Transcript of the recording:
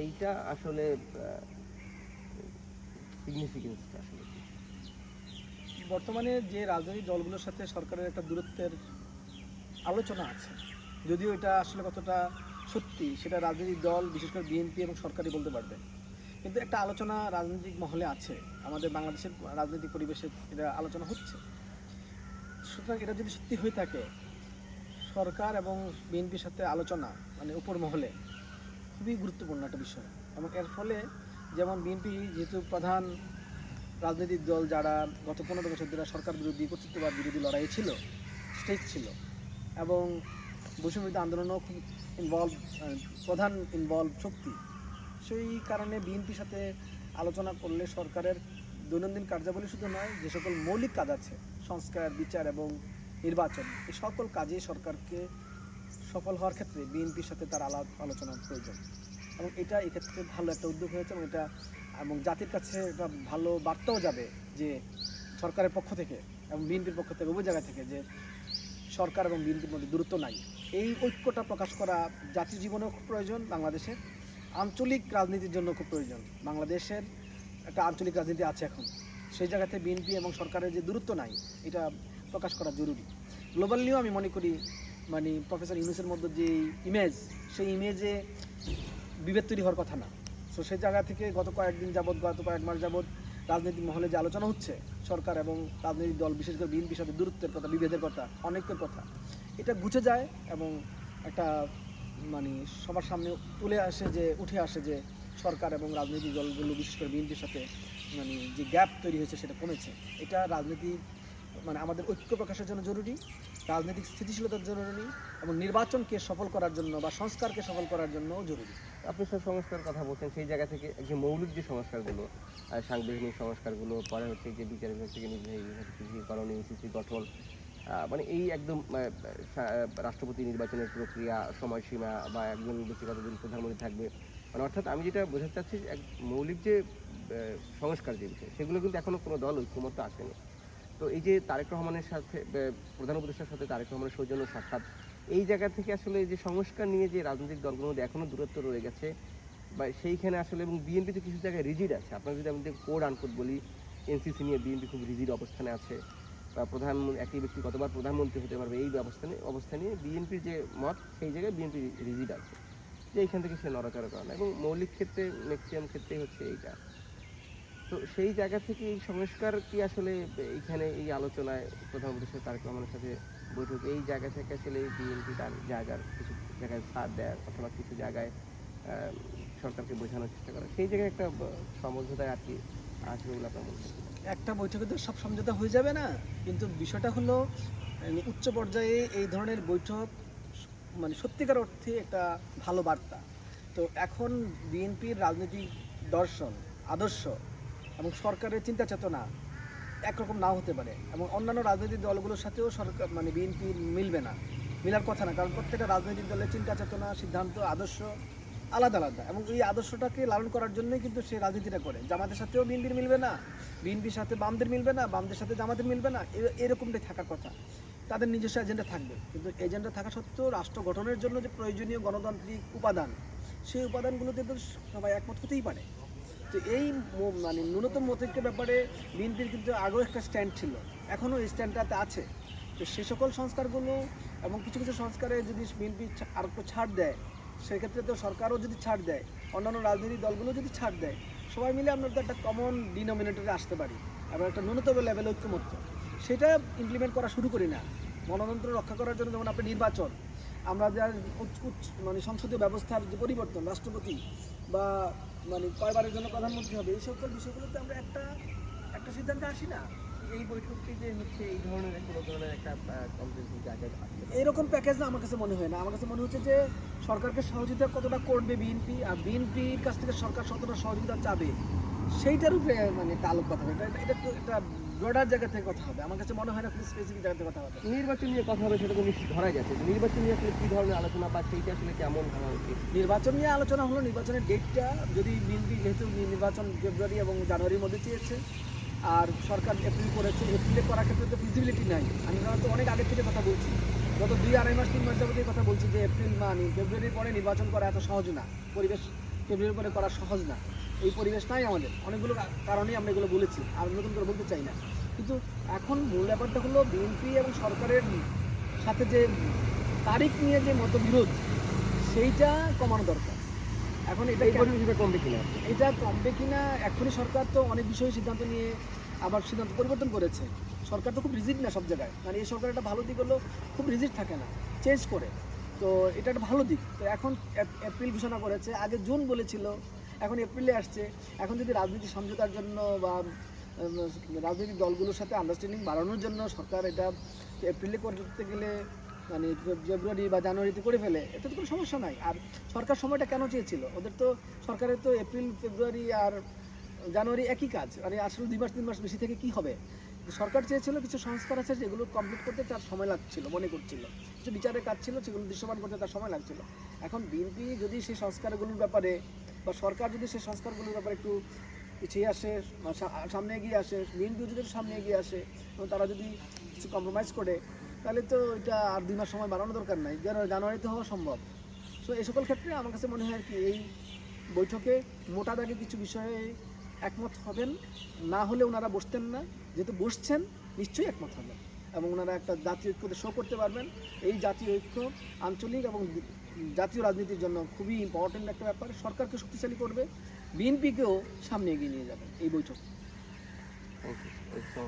এইটা আসলে সিগনিফিকেন্সটা আসলে কি? বর্তমানে যে রাজনৈতিক দলগুলোর সাথে সরকারের একটা দূরত্বের আলোচনা আছে, যদিও এটা আসলে কতটা সত্যি সেটা রাজনৈতিক দল বিশেষ করে বিএনপি এবং সরকারই বলতে পারবে, কিন্তু একটা আলোচনা রাজনৈতিক মহলে আছে, আমাদের বাংলাদেশের রাজনৈতিক পরিবেশে এটা আলোচনা হচ্ছে। সুতরাং এটা যদি সত্যি হয়ে থাকে, সরকার এবং বিএনপির সাথে আলোচনা মানে উপর মহলে খুবই গুরুত্বপূর্ণ একটা বিষয়। এবং এর ফলে যেমন বিএনপি যেহেতু প্রধান রাজনৈতিক দল যারা গত 15 বছর ধরে সরকার বিরোধী কর্তৃত্ববাদ বিরোধী লড়াই ছিল, স্টেক ছিল, এবং বৈষম্যবিরোধী আন্দোলনও খুব প্রধান ইনভলভ শক্তি, সেই কারণে বিএনপির সাথে আলোচনা করলে সরকারের দৈনন্দিন কার্যাবলী শুধু নয়, যে সকল মৌলিক কাজ আছে সংস্কার, বিচার এবং নির্বাচন, এই সকল কাজে সরকারকে সফল হওয়ার ক্ষেত্রে বিএনপির সাথে তার আলোচনার প্রয়োজন। এবং এটা এক্ষেত্রে ভালো একটা উদ্যোগ হয়েছে এবং জাতির কাছে একটা ভালো বার্তাও যাবে যে সরকারের পক্ষ থেকে এবং বিএনপির পক্ষ থেকে উভয় জায়গা থেকে যে সরকার এবং বিএনপির মধ্যে দূরত্ব নাই। এই ঐক্যটা প্রকাশ করা জাতির জীবনেও খুব প্রয়োজন, বাংলাদেশের আঞ্চলিক রাজনীতির জন্য খুব প্রয়োজন। বাংলাদেশের একটা আঞ্চলিক রাজনীতি আছে এখন, সেই জায়গাতে বিএনপি এবং সরকারের যে দূরত্ব নাই এটা প্রকাশ করা জরুরি। গ্লোবাল নিয়েও আমি মনে করি মানে প্রফেসর ইউনূসের মধ্যে যে ইমেজ, সেই ইমেজে বিভেদ তৈরি হওয়ার কথা না। সো সেই জায়গা থেকে গত কয়েক মাস যাবৎ রাজনৈতিক মহলে যে আলোচনা হচ্ছে সরকার এবং রাজনৈতিক দল বিশেষ করে বিএনপির সাথে দূরত্বের কথা, বিভেদের কথা, অনেকের কথা, এটা গুছে যায় এবং একটা মানে সবার সামনে উঠে আসে যে সরকার এবং রাজনৈতিক দলগুলো বিশেষ করে বিএনপির সাথে মানে যে গ্যাপ তৈরি হয়েছে সেটা কমেছে। এটা রাজনীতি মানে আমাদের ঐক্য প্রকাশের জন্য জরুরি, রাজনৈতিক স্থিতিশীলতার জরুরি, এবং নির্বাচনকে সফল করার জন্য বা সংস্কারকে সফল করার জন্য জরুরি। আপনি সব সংস্কার কথা বলছেন, সেই জায়গা থেকে যে মৌলিক যে সংস্কারগুলো, সাংবিধানিক সংস্কারগুলো, পরে হচ্ছে যে বিচার বিভাগ থেকে নির্বাহী বিভাগ করণ, ইউসিসি গঠন, মানে এই একদম রাষ্ট্রপতি নির্বাচনের প্রক্রিয়া, সময়সীমা বা একজন ব্যক্তিগত দিন প্রধানমন্ত্রী থাকবে, মানে অর্থাৎ আমি যেটা বোঝাতে চাচ্ছি মৌলিক যে সংস্কার যে বিষয়, সেগুলো কিন্তু এখনও কোনো দল ঐক্যমত্য আসেনি। তো এই যে তারেক রহমানের সাথে প্রধান উপদেষ্টার সাথে তারেক রহমানের সৌজন্য সাক্ষাৎ, এই জায়গা থেকে আসলে যে সংস্কার নিয়ে যে রাজনৈতিক দলগুলোর মধ্যে এখনও দূরত্ব রয়ে গেছে বা সেইখানে আসলে, এবং বিএনপি তো কিছু জায়গায় রিজিড আছে। আপনার যদি আমি কোড আনকোড বলি, এনসিসি নিয়ে বিএনপি খুব রিজিড অবস্থানে আছে, বা একই ব্যক্তি কতবার প্রধানমন্ত্রী হতে পারবে এই অবস্থানে বিএনপির যে মত, সেই জায়গায় বিএনপি রিজিড আছে যে এইখান থেকে সে নড়াচড়া করে না, এবং মৌলিক ক্ষেত্রে ম্যাক্সিমাম ক্ষেত্রে হচ্ছে এইটা। তো সেই জায়গা থেকে এই সংস্কার কি আসলে এইখানে এই আলোচনায় প্রধানমন্ত্রীর সাথে তারেক রহমানের সাথে বৈঠক, এই জায়গা থেকে আসলে বিএনপি তার জায়গার কিছু জায়গায় ছাড় দেয় অথবা কিছু জায়গায় সরকারকে বোঝানোর চেষ্টা করে, সেই জায়গায় একটা সমঝোতায় আর কি আসবে বলে আপনার মনে হয়? একটা বৈঠকে তো সব সমঝোতা হয়ে যাবে না, কিন্তু বিষয়টা হলো উচ্চ পর্যায়ে এই ধরনের বৈঠক মানে সত্যিকার অর্থে একটা ভালো বার্তা। তো এখন বিএনপির রাজনৈতিক দর্শন, আদর্শ এবং সরকারের চিন্তা চেতনা একরকম নাও হতে পারে, এবং অন্যান্য রাজনৈতিক দলগুলোর সাথেও সরকার মানে বিএনপির মিলার কথা না, কারণ প্রত্যেকটা রাজনৈতিক দলের চিন্তা চেতনা, সিদ্ধান্ত, আদর্শ আলাদা আলাদা, এবং এই আদর্শটাকে লালন করার জন্যই কিন্তু সে রাজনীতিটা করে। জামাতের সাথেও বিএনপির মিলবে না, বিএনপির সাথে বামদের মিলবে না, বামদের সাথে জামাতের মিলবে না, এরকমটাই থাকার কথা। তাদের নিজস্ব এজেন্ডা থাকবে, কিন্তু এজেন্ডা থাকা সত্ত্বেও রাষ্ট্র গঠনের জন্য যে প্রয়োজনীয় গণতান্ত্রিক উপাদান, সেই উপাদানগুলোতে তো সবাই একমত হতেই পারে। তো এই মানে ন্যূনতম মতৈক্যের ব্যাপারে বিএনপির কিন্তু আগেও একটা স্ট্যান্ড ছিল, এখনও এই স্ট্যান্ডটাতে আছে। তো সে সকল সংস্কারগুলো এবং কিছু কিছু সংস্কারে যদি বিএনপি আর একটু ছাড় দেয়, সেক্ষেত্রে তো সরকারও যদি ছাড় দেয়, অন্যান্য রাজনৈতিক দলগুলো যদি ছাড় দেয়, সবাই মিলে আমরা তো একটা কমন ডিনোমিনেটরে আসতে পারি এবং একটা ন্যূনতম লেভেলে ঐক্যমত্য সেটা ইমপ্লিমেন্ট করা শুরু করি না। গণতন্ত্র রক্ষা করার জন্য যেমন আপনি নির্বাচন, আমরা যা মানে সংসদীয় ব্যবস্থার যে পরিবর্তন, রাষ্ট্রপতি বা মানে কয়বারের জন্য প্রধানমন্ত্রী হবে, এই সকল বিষয়গুলোতে আমরা একটা সিদ্ধান্তে আসি না। এই বৈঠকটি যে হচ্ছে এই ধরনের কোনো ধরনের একটা জায়গায় এরকম প্যাকেজ না আমার কাছে মনে হয় না। আমার কাছে মনে হচ্ছে যে সরকারকে সহযোগিতা কতটা করবে বিএনপি, আর বিএনপির কাছ থেকে সরকার কতটা সহযোগিতা চাবে, সেইটার উপরে মানে একটা আলোকপাত হবে। এটা একটা ব্রডার জায়গা থেকে কথা হবে, আমার কাছে মনে হয় না খুব স্পেসিফিক জায়গা থেকে কথা হবে। নির্বাচন নিয়ে কথা হবে, সেটা তো নিশ্চিত ধরা যাচ্ছে। নির্বাচন নিয়ে আসলে কী ধরনের আলোচনা বা সেইটা আসলে কেমন হওয়া উচিত? নির্বাচন নিয়ে আলোচনা হলো, নির্বাচনের ডেটটা যদি বিএনপি যেহেতু নির্বাচন ফেব্রুয়ারি এবং জানুয়ারির মধ্যে চেয়েছে, আর সরকার এপ্রিল করেছে, এপ্রিলে করার ক্ষেত্রে তো ফিজিবিলিটি নাই। আমি তো অনেক আগের থেকে কথা বলছি, গত 2-2.5 মাস 3 মাস যাবতীয় কথা বলছি যে এপ্রিল মানে ফেব্রুয়ারির পরে নির্বাচন করা এত সহজ না, পরিবেশ ফেব্রুয়ারি পরে করা সহজ না, এই পরিবেশ নাই আমাদের, অনেকগুলো কারণেই আমরা এগুলো বলেছি, আর নতুন করে বলতে চাই না। কিন্তু এখন মূল ব্যাপারটা হলো বিএনপি এবং সরকারের সাথে যে তারিখ নিয়ে যে মতবিরোধ, সেইটা কমানো দরকার। এখন এটা এই পরিবেশটা কমবে কিনা? এটা কমবে কিনা, এখনই সরকার তো অনেক বিষয়ে সিদ্ধান্ত নিয়ে আবার সিদ্ধান্ত পরিবর্তন করেছে। সরকার তো খুব রিজিড না সব জায়গায়, মানে এই সরকার একটা ভালো দিক হলো খুব রিজিড থাকে না, চেঞ্জ করে, তো এটা একটা ভালো দিক। তো এখন এপ্রিল ঘোষণা করেছে, আগে জুন বলেছিল, এখন এপ্রিলে আসছে। এখন যদি রাজনীতি সমঝোতার জন্য বা রাজনৈতিক দলগুলোর সাথে আন্ডারস্ট্যান্ডিং বাড়ানোর জন্য সরকার এটা এপ্রিলে করতে গেলে মানে ফেব্রুয়ারি বা জানুয়ারিতে করে ফেলে, এতে তো কোনো সমস্যা নাই। আর সরকার সময়টা কেন চেয়েছিল? ওদের তো সরকারের তো এপ্রিল ফেব্রুয়ারি আর জানুয়ারি একই কাজ, মানে আসলে 2 মাস 3 মাস বেশি থেকে কি হবে? সরকার চেয়েছিল কিছু সংস্কার আছে যেগুলো কমপ্লিট করতে তার সময় লাগছিল, মনে করছিল কিছু বিচারের কাজ ছিল সেগুলো দৃশ্যমান করতে তার সময় লাগছিল। এখন বিএনপি যদি সেই সংস্কারগুলোর ব্যাপারে বা সরকার যদি সেই সংস্কারগুলোর ব্যাপারে একটু পিছিয়ে আসে, সামনে এগিয়ে আসে, বিএনপি যদি একটু সামনে এগিয়ে আসে এবং তারা যদি কিছু কম্প্রোমাইজ করে, তাহলে তো এটা আর 2 মাস সময় বাড়ানো দরকার নাই, জানুয়ারিতে হওয়া সম্ভব। সো এই সকল ক্ষেত্রে আমার কাছে মনে হয় আর কি এই বৈঠকে মোটা দাগে কিছু বিষয়ে একমত হবেন, না হলে ওনারা বসতেন না, যেহেতু বসছেন নিশ্চয়ই একমত হবেন এবং ওনারা একটা জাতীয় ঐক্যতে শো করতে পারবেন। এই জাতীয় ঐক্য আঞ্চলিক এবং জাতীয় রাজনীতির জন্য খুবই ইম্পর্টেন্ট একটা ব্যাপার, সরকারকে শক্তিশালী করবে, বিএনপিকেও সামনে এগিয়ে নিয়ে যাবে এই বৈঠক। Thank you.